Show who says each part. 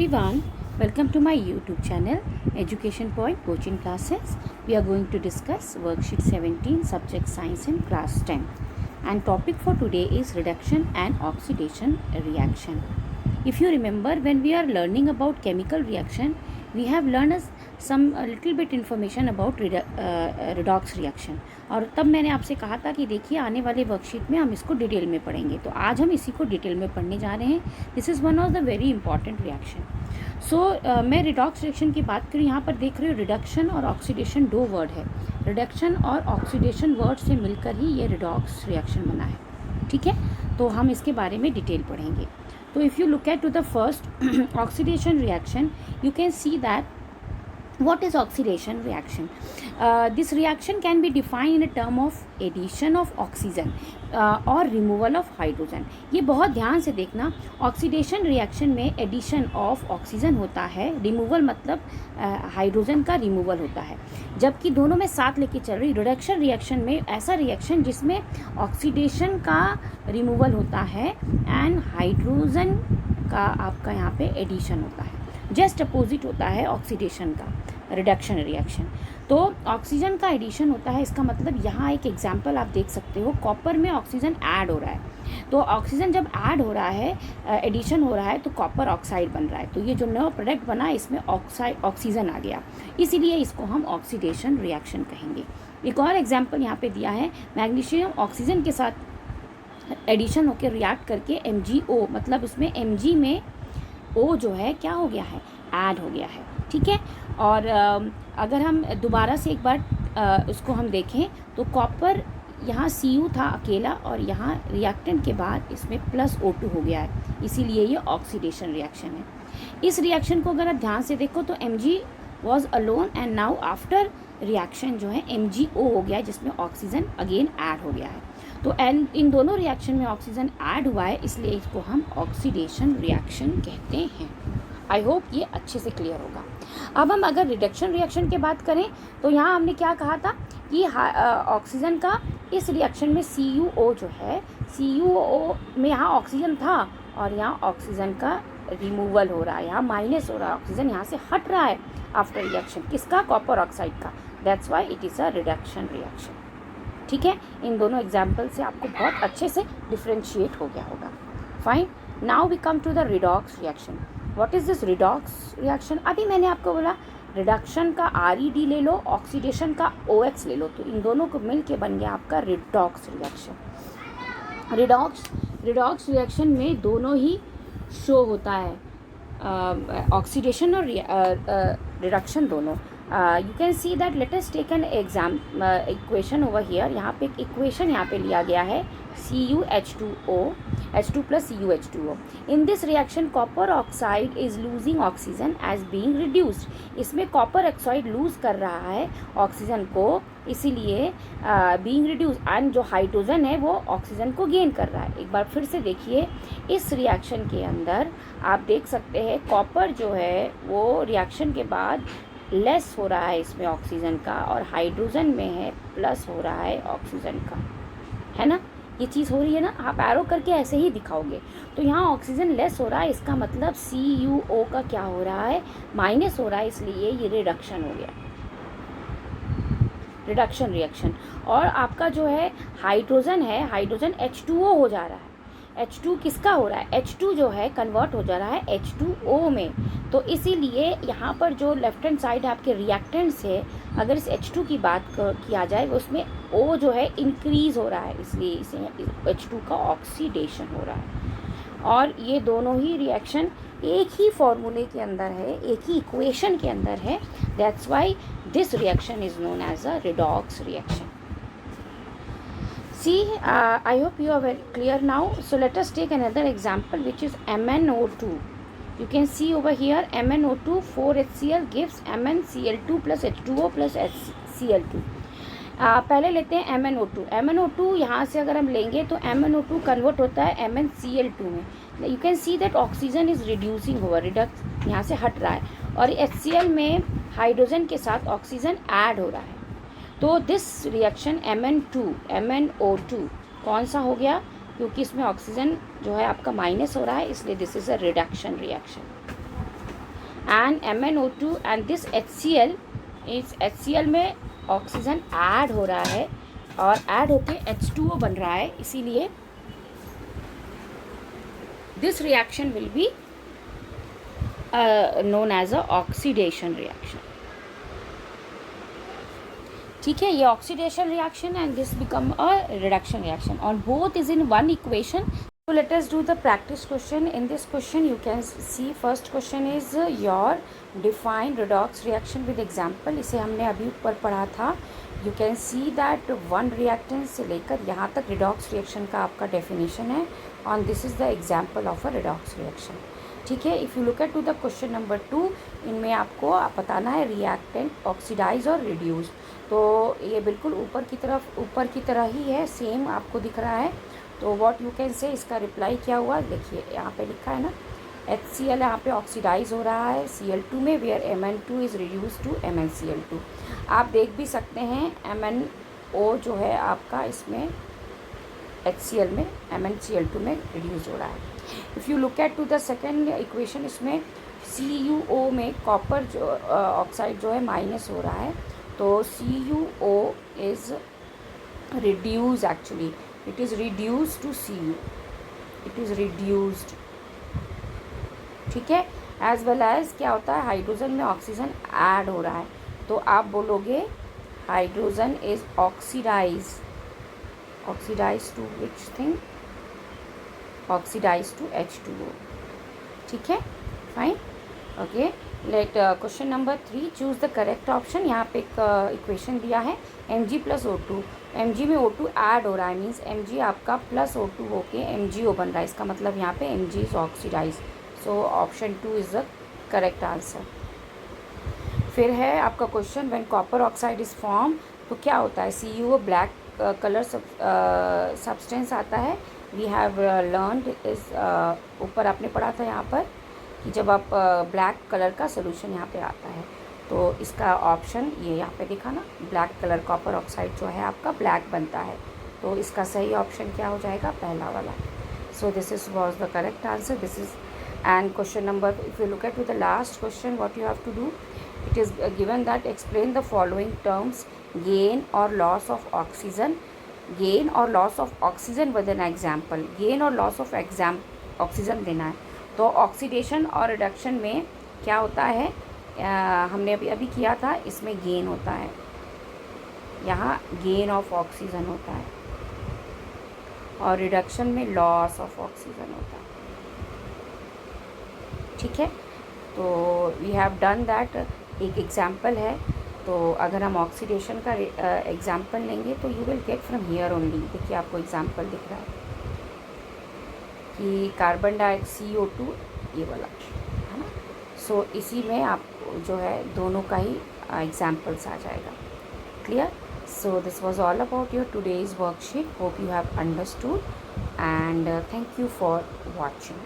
Speaker 1: everyone, welcome to my YouTube channel Education Point Coaching Classes. We are going to discuss worksheet 17 subject science in class 10 and topic for today is reduction and oxidation reaction. If you remember, when we are learning about chemical reaction, we have learned a little bit information about redox reaction और तब मैंने आपसे कहा था कि देखिए आने वाले वर्कशीट में हम इसको डिटेल में पढ़ेंगे, तो आज हम इसी को डिटेल में पढ़ने जा रहे हैं. This is one of the very important reaction. मैं रिडॉक्स रिएक्शन की बात करूँ, यहाँ पर देख रहे हो रिडक्शन और ऑक्सीडेशन दो वर्ड है. रिडक्शन और ऑक्सीडेशन वर्ड से मिलकर ही ये रिडॉक्स रिएक्शन बना है. ठीक है, तो हम इसके बारे में डिटेल पढ़ेंगे. So if you look at to the first oxidation reaction, you can see that what is oxidation reaction. This reaction can be defined in a term of addition of oxygen or removal of hydrogen. ये बहुत ध्यान से देखना, oxidation reaction में addition of oxygen होता है, removal मतलब hydrogen का रिमूवल होता है, जबकि दोनों में साथ लेके चल रही. रिडक्शन रिएक्शन में ऐसा रिएक्शन जिसमें ऑक्सीडेशन का रिमूवल होता है एंड हाइड्रोजन का आपका यहाँ पे एडिशन होता है. जस्ट अपोजिट होता है ऑक्सीडेशन का रिडक्शन रिएक्शन. तो ऑक्सीजन का एडिशन होता है, इसका मतलब यहाँ एक एग्जांपल आप देख सकते हो, कॉपर में ऑक्सीजन ऐड हो रहा है. तो ऑक्सीजन जब ऐड हो रहा है, एडिशन हो रहा है, तो कॉपर ऑक्साइड बन रहा है. तो ये जो नया प्रोडक्ट बना इसमें ऑक्सीजन आ गया, इसीलिए इसको हम ऑक्सीडेशन रिएक्शन कहेंगे. एक और एग्जाम्पल यहाँ पे दिया है, मैग्नीशियम ऑक्सीजन के साथ एडिशन होकर रिएक्ट करके MgO, मतलब उसमें Mg में O जो है क्या हो गया है, ऐड हो गया है. ठीक है, और अगर हम दोबारा से एक बार उसको हम देखें तो कॉपर यहाँ Cu था अकेला और यहाँ रिएक्टेंट के बाद इसमें +O2 हो गया है, इसीलिए ये ऑक्सीडेशन रिएक्शन है. इस रिएक्शन को अगर आप ध्यान से देखो तो Mg was alone and now after reaction जो है MgO हो गया है, जिसमें ऑक्सीजन अगेन ऐड हो गया है. तो इन दोनों रिएक्शन में ऑक्सीजन ऐड हुआ है, इसलिए इसको हम ऑक्सीडेशन रिएक्शन कहते हैं. आई होप ये अच्छे से क्लियर होगा. अब हम अगर रिडक्शन रिएक्शन की बात करें तो यहाँ हमने क्या कहा था कि ऑक्सीजन का इस रिएक्शन में CuO जो है, CuO में यहाँ ऑक्सीजन था और यहाँ ऑक्सीजन का रिमूवल हो रहा है, यहाँ माइनस हो रहा है, ऑक्सीजन यहाँ से हट रहा है आफ्टर रिएक्शन. किसका? कॉपर ऑक्साइड का. That's why it is a reduction reaction. ठीक है, इन दोनों एग्जाम्पल से आपको बहुत अच्छे से डिफ्रेंशिएट हो गया होगा. Fine, now we come to the redox reaction. What is this redox reaction? अभी मैंने आपको बोला रिडक्शन का ReD ले लो, ऑक्सीडेशन का OX ले लो, तो इन दोनों को मिल के बन गया आपका रिडॉक्स रिएक्शन. रिडॉक्स रिएक्शन में दोनों ही शो होता है, ऑक्सीडेशन और रिडक्शन दोनों. You can see that. Let us take an equation over here. यहाँ पे एक इक्वेशन यहाँ पे लिया गया है, CuH2O, H2 plus CuH2O. In this reaction copper oxide is losing oxygen as being reduced. इसमें कॉपर ऑक्साइड लूज कर रहा है ऑक्सीजन को, इसीलिए being reduced, एंड जो हाइड्रोजन है वो ऑक्सीजन को गेन कर रहा है. एक बार फिर से देखिए, इस रिएक्शन के अंदर आप देख सकते हैं कॉपर जो है वो रिएक्शन के बाद लेस हो रहा है इसमें ऑक्सीजन का, और हाइड्रोजन में है प्लस हो रहा है ऑक्सीजन का, है ना. ये चीज़ हो रही है ना, आप एरो करके ऐसे ही दिखाओगे. तो यहाँ ऑक्सीजन लेस हो रहा है, इसका मतलब CuO का क्या हो रहा है, माइनस हो रहा है, इसलिए ये रिडक्शन हो गया, रिडक्शन रिएक्शन. और आपका जो है हाइड्रोजन है, हाइड्रोजन H2O हो जा रहा है. H2 किसका हो रहा है, H2 जो है कन्वर्ट हो जा रहा है H2O में. तो इसीलिए यहाँ पर जो लेफ्ट हैंड साइड आपके रिएक्टेंट्स है, अगर इस H2 की बात किया जाए, उसमें O जो है इंक्रीज़ हो रहा है, इसलिए इसे H2 का ऑक्सीडेशन हो रहा है. और ये दोनों ही रिएक्शन एक ही फॉर्मूले के अंदर है, एक ही इक्वेशन के अंदर है. That's why this reaction is known as a redox reaction. See, I hope you are very clear now. So let us take another example, which is MnO2. You can see over here MnO2 4HCl gives MnCl2 plus H2O plus Cl2. पहले लेते हैं MnO2. यहाँ से अगर हम लेंगे तो MnO2 convert होता है MnCl2 में. You can see that oxygen is reducing over, Redux यहाँ से हट रहा है, और HCl में हाइड्रोजन के साथ ऑक्सीजन ऐड हो रहा है. तो दिस रिएक्शन MnO2 कौन सा हो गया, क्योंकि इसमें ऑक्सीजन जो है आपका माइनस हो रहा है, इसलिए this is a reduction reaction. And MnO2 and this HCl, इस HCl में ऑक्सीजन ऐड हो रहा है और ऐड होके H2O बन रहा है, इसीलिए this reaction will be known as a oxidation reaction. ठीक है, ये oxidation reaction and this become a reduction reaction on both is in one equation. So let us do the practice question. In this question you can see first question is your define redox reaction with example. इसे हमने अभी ऊपर पढ़ा था. You can see that one reactant से लेकर यहाँ तक redox reaction का आपका definition है and this is the example of a redox reaction. ठीक है. If you look at to the question number 2, इनमें आपको बताना है रिएक्टेंट ऑक्सीडाइज और रिड्यूस. तो ये बिल्कुल ऊपर की तरह ही है, सेम आपको दिख रहा है. तो व्हाट यू कैन से, इसका रिप्लाई क्या हुआ, देखिए यहाँ पे लिखा है ना, HCl यहाँ पे ऑक्सीडाइज हो रहा है Cl2 में, where Mn2 is reduce to MnCl2. आप देख भी सकते हैं MnO जो है आपका इसमें HCl में MnCl2 में रिड्यूस हो रहा है. If you look at to the second equation, इसमें CuO में कॉपर जो ऑक्साइड जो है माइनस हो रहा है. तो CuO is reduce, actually it is reduce to Cu, it is reduced. ठीक है. एज वेल एज क्या होता है, हाइड्रोजन में ऑक्सीजन ऐड हो रहा है, तो आप बोलोगे hydrogen is oxidise to which thing, oxidise to H2O. ठीक है, fine. Okay, let question number 3, choose the correct option. यहाँ पे एक इक्वेशन दिया है Mg प्लस O2. Mg में O2 ऐड हो रहा है, मीन्स Mg आपका प्लस O2 होके MgO बन रहा है. इसका मतलब यहाँ पे Mg is oxidise. So option 2 is the correct answer. फिर है आपका question, when copper oxide is form, तो क्या होता है, CuO ब्लैक कलर सब्सटेंस आता है. वी हैव लर्नड इस ऊपर आपने पढ़ा था यहाँ पर कि जब आप ब्लैक कलर का सोल्यूशन यहाँ पे आता है, तो इसका ऑप्शन ये यहाँ पे दिखा ना, ब्लैक कलर कॉपर ऑक्साइड जो है आपका ब्लैक बनता है. तो इसका सही ऑप्शन क्या हो जाएगा, पहला वाला. So this is was the correct answer. This is and question number, if you look at with the last question, what you have to do, it is given that explain the following terms, gain or loss of oxygen, gain or loss of oxygen with an example. gain और loss of oxygen देना है. तो oxidation और reduction में क्या होता है, हमने अभी किया था, इसमें गेन होता है, यहाँ गेन ऑफ ऑक्सीजन होता है, और रिडक्शन में लॉस ऑफ ऑक्सीजन होता है. ठीक है. तो वी हैव डन दैट. एक एग्जाम्पल है, तो अगर हम ऑक्सीडेशन का एग्जाम्पल लेंगे तो you will get from here only. देखिए आपको एग्जाम्पल दिख रहा है कि कार्बन डाइऑक्साइड CO2 ये वाला है ना. सो इसी में आपको जो है दोनों का ही एग्जाम्पल्स आ जाएगा. Clear. So this was all about your today's worksheet. Hope you have understood and thank you for watching.